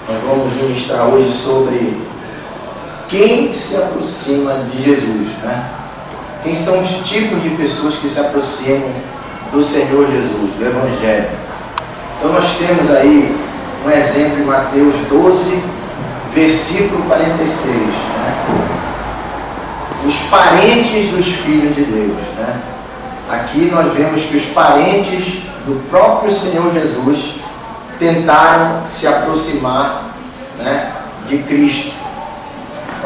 Nós vamos ministrar hoje sobre quem se aproxima de Jesus, né? Quem são os tipos de pessoas que se aproximam do Senhor Jesus, do Evangelho. Então nós temos aí um exemplo em Mateus 12, versículo 46, né? Os parentes dos filhos de Deus, né? Aqui nós vemos que os parentes do próprio Senhor Jesus tentaram se aproximar, né, de Cristo.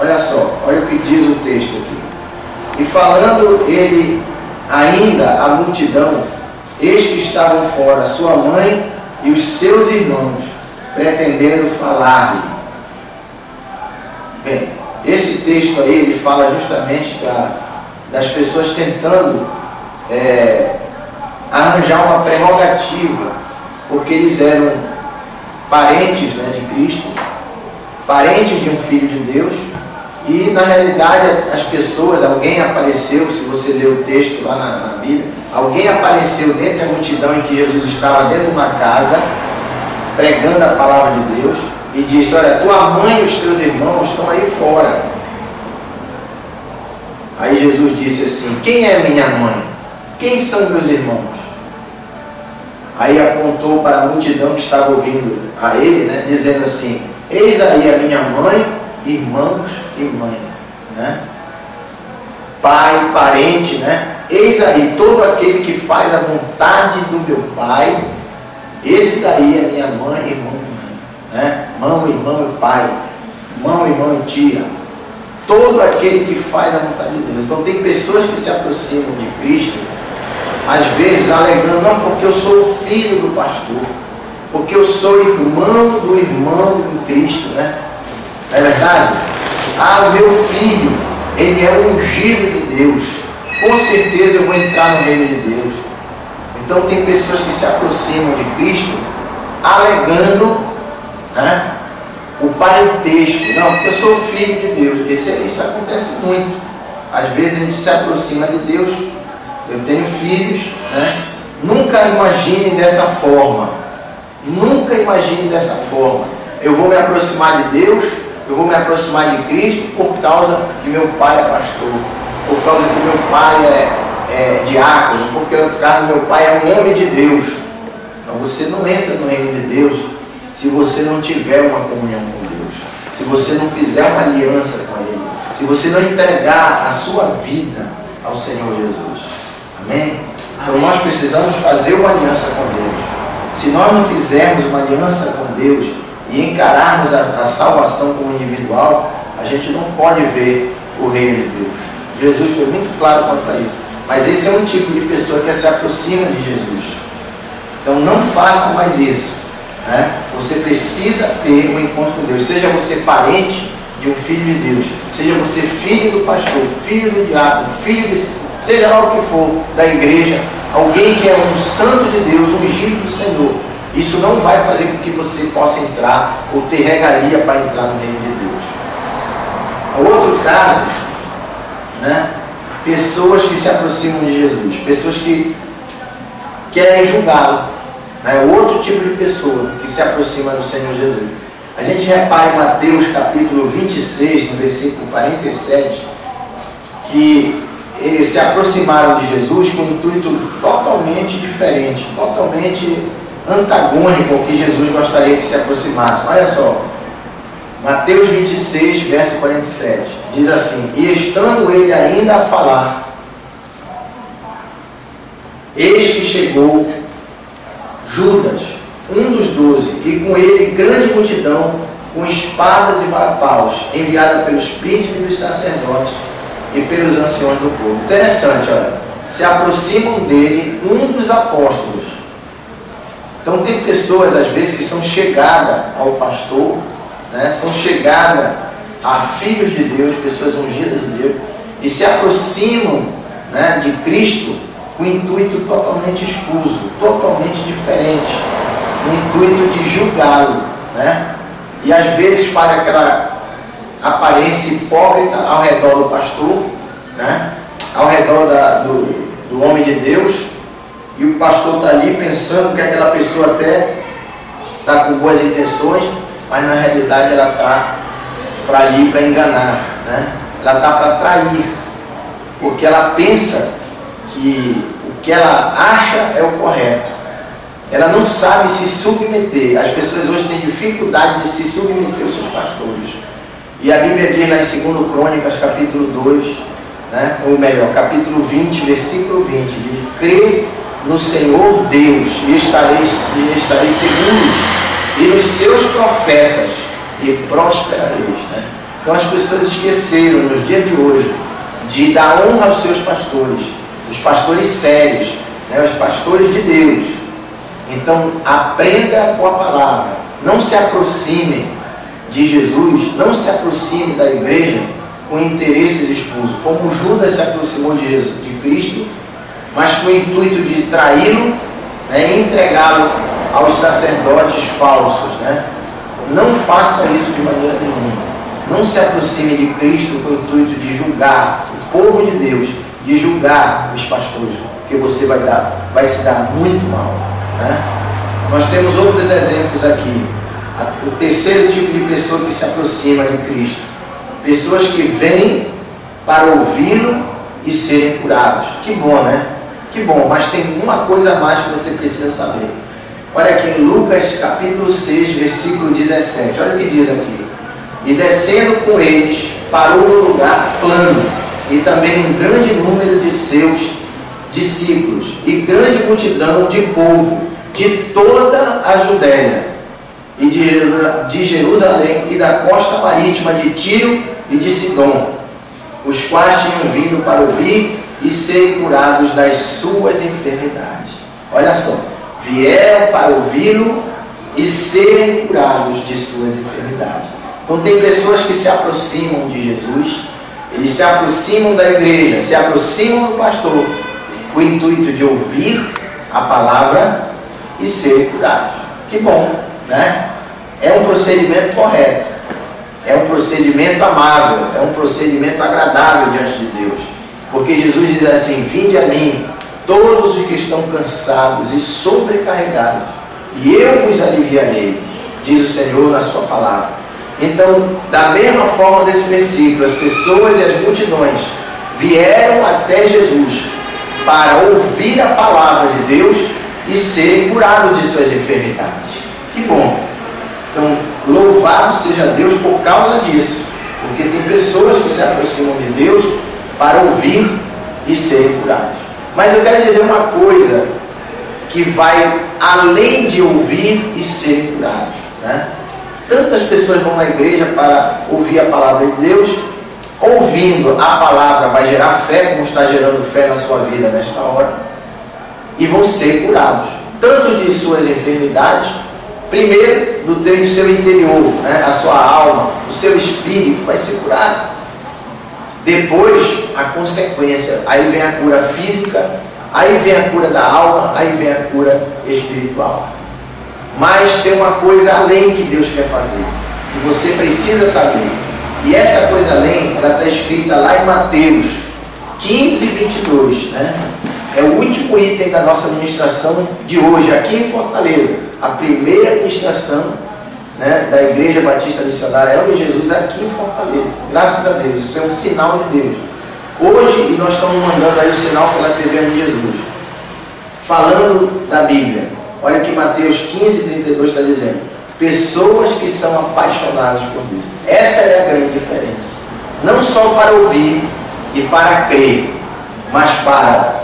Olha só, olha o que diz o texto aqui. E falando ele ainda à multidão, eis que estavam fora sua mãe e os seus irmãos, pretendendo falar-lhe. Bem, esse texto aí, ele fala justamente das pessoas tentando arranjar uma prerrogativa, porque eles eram parentes, né, de Cristo, parentes de um filho de Deus, e na realidade as pessoas, alguém apareceu, se você ler o texto lá na Bíblia, alguém apareceu dentro da multidão em que Jesus estava dentro de uma casa, pregando a palavra de Deus, e disse: olha, tua mãe e os teus irmãos estão aí fora. Aí Jesus disse assim: quem é minha mãe? Quem são meus irmãos? Aí apontou para a multidão que estava ouvindo a ele, né, dizendo assim: eis aí a minha mãe, irmãos e mãe, né? Pai, parente, né? Eis aí todo aquele que faz a vontade do meu Pai, esse daí é minha mãe, irmão e mãe, né? Mão, irmão e pai, mão, irmão e tia, todo aquele que faz a vontade de Deus. Então tem pessoas que se aproximam de Cristo, às vezes alegando: não, porque eu sou filho do pastor, porque eu sou irmão do irmão em Cristo, né? Não é verdade? Ah, meu filho, ele é ungido de Deus, com certeza eu vou entrar no reino de Deus. Então tem pessoas que se aproximam de Cristo alegando, né, o parentesco. Não, porque eu sou filho de Deus. Isso acontece muito. Às vezes a gente se aproxima de Deus. Eu tenho filhos, né? Nunca imagine dessa forma. Nunca imagine dessa forma. Eu vou me aproximar de Deus, eu vou me aproximar de Cristo por causa que meu pai é pastor, por causa que meu pai é diácono, porque meu pai é um homem de Deus. Então você não entra no reino de Deus se você não tiver uma comunhão com Deus, se você não fizer uma aliança com Ele, se você não entregar a sua vida ao Senhor Jesus. Amém? Então nós precisamos fazer uma aliança com Deus. Se nós não fizermos uma aliança com Deus e encararmos a salvação como individual, a gente não pode ver o reino de Deus. Jesus foi muito claro quanto a isso. Mas esse é um tipo de pessoa que se aproxima de Jesus. Então não faça mais isso, né? Você precisa ter um encontro com Deus. Seja você parente de um filho de Deus, seja você filho do pastor, filho do diácono, filho de... seja lá o que for, da igreja, alguém que é um santo de Deus, ungido do Senhor. Isso não vai fazer com que você possa entrar ou ter regalia para entrar no reino de Deus. Outro caso, né? Pessoas que se aproximam de Jesus, pessoas que querem julgá-lo, né? Outro tipo de pessoa que se aproxima do Senhor Jesus. A gente repara em Mateus capítulo 26, no versículo 47, que eles se aproximaram de Jesus com um intuito totalmente diferente, totalmente antagônico ao que Jesus gostaria que se aproximasse. Olha só, Mateus 26, verso 47, diz assim: e estando ele ainda a falar, eis que chegou Judas, um dos 12, e com ele grande multidão, com espadas e varapaus, enviada pelos príncipes dos sacerdotes e pelos anciões do povo. Interessante, olha, se aproximam dele um dos apóstolos. Então tem pessoas às vezes que são chegadas ao pastor, né? São chegadas a filhos de Deus, pessoas ungidas de Deus, e se aproximam, né, de Cristo com um intuito totalmente escuso, totalmente diferente, no intuito de julgá-lo, né? E às vezes faz aquela aparência hipócrita ao redor do pastor, né? Ao redor do homem de Deus, e o pastor está ali pensando que aquela pessoa até está com boas intenções, mas na realidade ela está para ali para enganar, né? Ela está para trair, porque ela pensa que o que ela acha é o correto. Ela não sabe se submeter. As pessoas hoje têm dificuldade de se submeter aos seus pastores. E a Bíblia diz lá em 2 Crônicas, capítulo 2, né? Ou melhor, capítulo 20, versículo 20, diz: crê no Senhor Deus e estareis seguros, e nos seus profetas, e prosperareis. Né? Então as pessoas esqueceram nos dias de hoje de dar honra aos seus pastores, os pastores sérios, né? Os pastores de Deus. Então aprenda com a palavra, não se aproxime de Jesus, não se aproxime da igreja com interesses escusos, como Judas se aproximou de Cristo, mas com o intuito de traí-lo, né, e entregá-lo aos sacerdotes falsos. Né? Não faça isso de maneira nenhuma. Não se aproxime de Cristo com o intuito de julgar o povo de Deus, de julgar os pastores, porque você vai se dar muito mal. Né? Nós temos outros exemplos aqui. O terceiro tipo de pessoa que se aproxima de Cristo: pessoas que vêm para ouvi-lo e serem curados. Que bom, né? Que bom, mas tem uma coisa a mais que você precisa saber. Olha aqui em Lucas capítulo 6, versículo 17. Olha o que diz aqui: e descendo com eles, parou no lugar plano, e também um grande número de seus discípulos, e grande multidão de povo, de toda a Judéia, e de Jerusalém, e da costa marítima de Tiro e de Sidom, os quais tinham vindo para ouvir e serem curados das suas enfermidades. Olha só, vieram para ouvi-lo e serem curados de suas enfermidades. Então tem pessoas que se aproximam de Jesus, eles se aproximam da igreja, se aproximam do pastor, com o intuito de ouvir a palavra e serem curados. Que bom, né? É um procedimento correto, é um procedimento amável, é um procedimento agradável diante de Deus, porque Jesus diz assim: vinde a mim todos os que estão cansados e sobrecarregados, e eu vos aliviarei, diz o Senhor na sua palavra. Então, da mesma forma desse versículo, as pessoas e as multidões vieram até Jesus para ouvir a palavra de Deus e serem curados de suas enfermidades. Que bom! Então, louvado seja Deus por causa disso, porque tem pessoas que se aproximam de Deus para ouvir e serem curados. Mas eu quero dizer uma coisa que vai além de ouvir e serem curados, né? Tantas pessoas vão na igreja para ouvir a palavra de Deus. Ouvindo a palavra vai gerar fé, como está gerando fé na sua vida nesta hora, e vão ser curados, tanto de suas enfermidades, primeiro do seu interior, né? A sua alma, o seu espírito vai ser curado. Depois, a consequência, aí vem a cura física, aí vem a cura da alma, aí vem a cura espiritual. Mas tem uma coisa além que Deus quer fazer, que você precisa saber. E essa coisa além, ela está escrita lá em Mateus 15, 22, né? É o último item da nossa ministração de hoje, aqui em Fortaleza. A primeira ministração, né, da Igreja Batista Missionária Ame Jesus aqui em Fortaleza. Graças a Deus, isso é um sinal de Deus. Hoje, e nós estamos mandando aí o sinal pela TV Ame Jesus, falando da Bíblia. Olha o que Mateus 15, 32 está dizendo: pessoas que são apaixonadas por Deus. Essa é a grande diferença. Não só para ouvir e para crer, mas para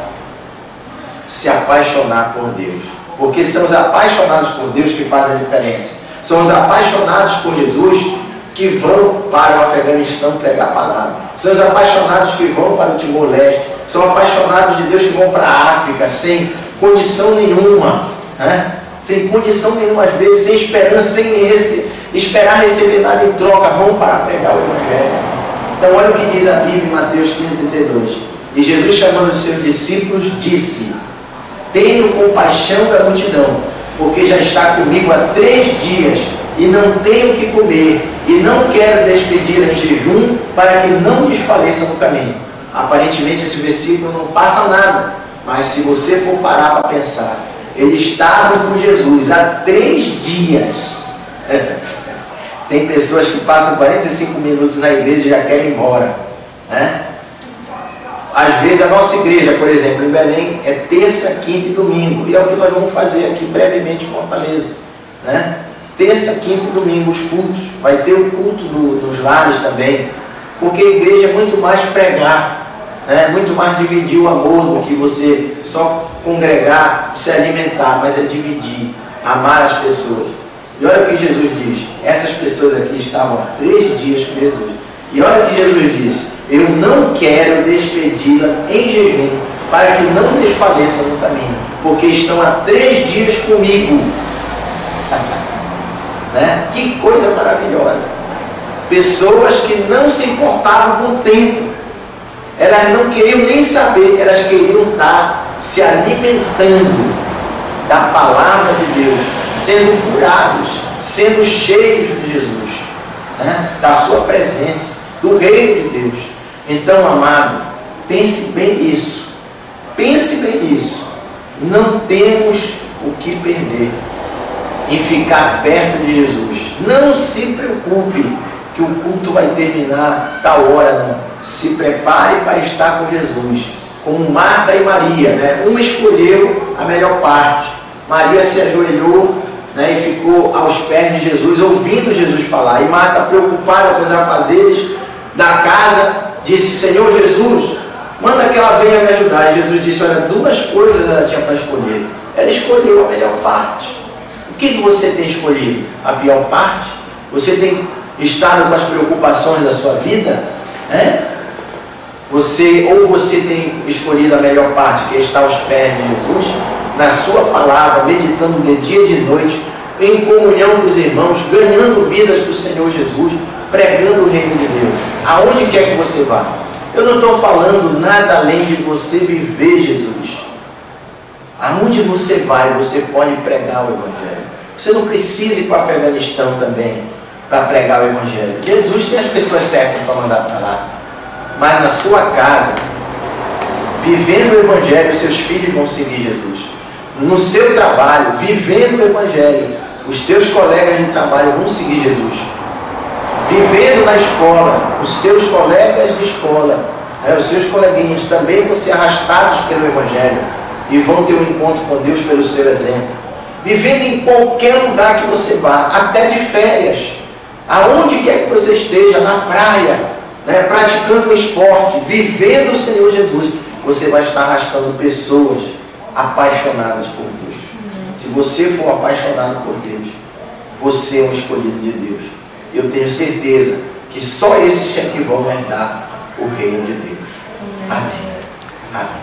se apaixonar por Deus. Porque são os apaixonados por Deus que fazem a diferença. São os apaixonados por Jesus que vão para o Afeganistão pregar a palavra. São os apaixonados que vão para o Timor-Leste. São apaixonados de Deus que vão para a África sem condição nenhuma, né? Sem condição nenhuma, às vezes, sem esperança, sem esperar receber nada em troca, vão para pregar o Evangelho. Então olha o que diz a Bíblia em Mateus 15, 32. E Jesus, chamando os seus discípulos, disse: tenho compaixão da multidão, porque já está comigo há 3 dias, e não tenho o que comer, e não quero despedir em jejum, para que não desfaleça no caminho. Aparentemente esse versículo não passa nada, mas se você for parar para pensar, eles estavam com Jesus há 3 dias. Tem pessoas que passam 45 minutos na igreja e já querem ir embora, né? Às vezes a nossa igreja, por exemplo, em Belém, é terça, quinta e domingo. E é o que nós vamos fazer aqui brevemente em Fortaleza, né? Terça, quinta e domingo, os cultos. Vai ter o culto nos lares também. Porque a igreja é muito mais pregar, né? Muito mais dividir o amor do que você só congregar, se alimentar, mas é dividir, amar as pessoas. E olha o que Jesus diz. Essas pessoas aqui estavam há 3 dias com Jesus. E olha o que Jesus diz. Eu não quero despedi-la em jejum, para que não desfaleçam no caminho, porque estão há 3 dias comigo. Né? Que coisa maravilhosa. Pessoas que não se importavam com o tempo. Elas não queriam nem saber, elas queriam estar se alimentando da palavra de Deus, sendo curados, sendo cheios de Jesus, né? Da sua presença, do reino de Deus. Então, amado, pense bem nisso. Pense bem nisso. Não temos o que perder em ficar perto de Jesus. Não se preocupe que o culto vai terminar tal hora, não. Se prepare para estar com Jesus. Como Marta e Maria, né? Uma escolheu a melhor parte. Maria se ajoelhou, né, e ficou aos pés de Jesus, ouvindo Jesus falar. E Marta, preocupada com os afazeres da casa, disse: Senhor Jesus, manda que ela venha me ajudar. E Jesus disse: olha, 2 coisas ela tinha para escolher. Ela escolheu a melhor parte. O que você tem escolhido? A pior parte? Você tem estado com as preocupações da sua vida? Você tem escolhido a melhor parte, que é estar aos pés de Jesus, na sua palavra, meditando de dia e de noite, em comunhão com os irmãos, ganhando vidas para o Senhor Jesus, pregando o reino de Deus, aonde quer que você vá. Eu não estou falando nada além de você viver Jesus. Aonde você vai, você pode pregar o Evangelho. Você não precisa ir para Afeganistão também para pregar o Evangelho. Jesus tem as pessoas certas para mandar para lá. Mas na sua casa, vivendo o Evangelho, seus filhos vão seguir Jesus. No seu trabalho, vivendo o Evangelho, os teus colegas de trabalho vão seguir Jesus. Vivendo na escola, os seus colegas de escola, né, os seus coleguinhas também vão ser arrastados pelo Evangelho e vão ter um encontro com Deus pelo seu exemplo. Vivendo em qualquer lugar que você vá, até de férias, aonde quer que você esteja, na praia, né, praticando um esporte, vivendo o Senhor Jesus, você vai estar arrastando pessoas apaixonadas por Deus. Se você for apaixonado por Deus, você é um escolhido de Deus. Eu tenho certeza que só esses é que vão herdar o reino de Deus. Amém. Amém.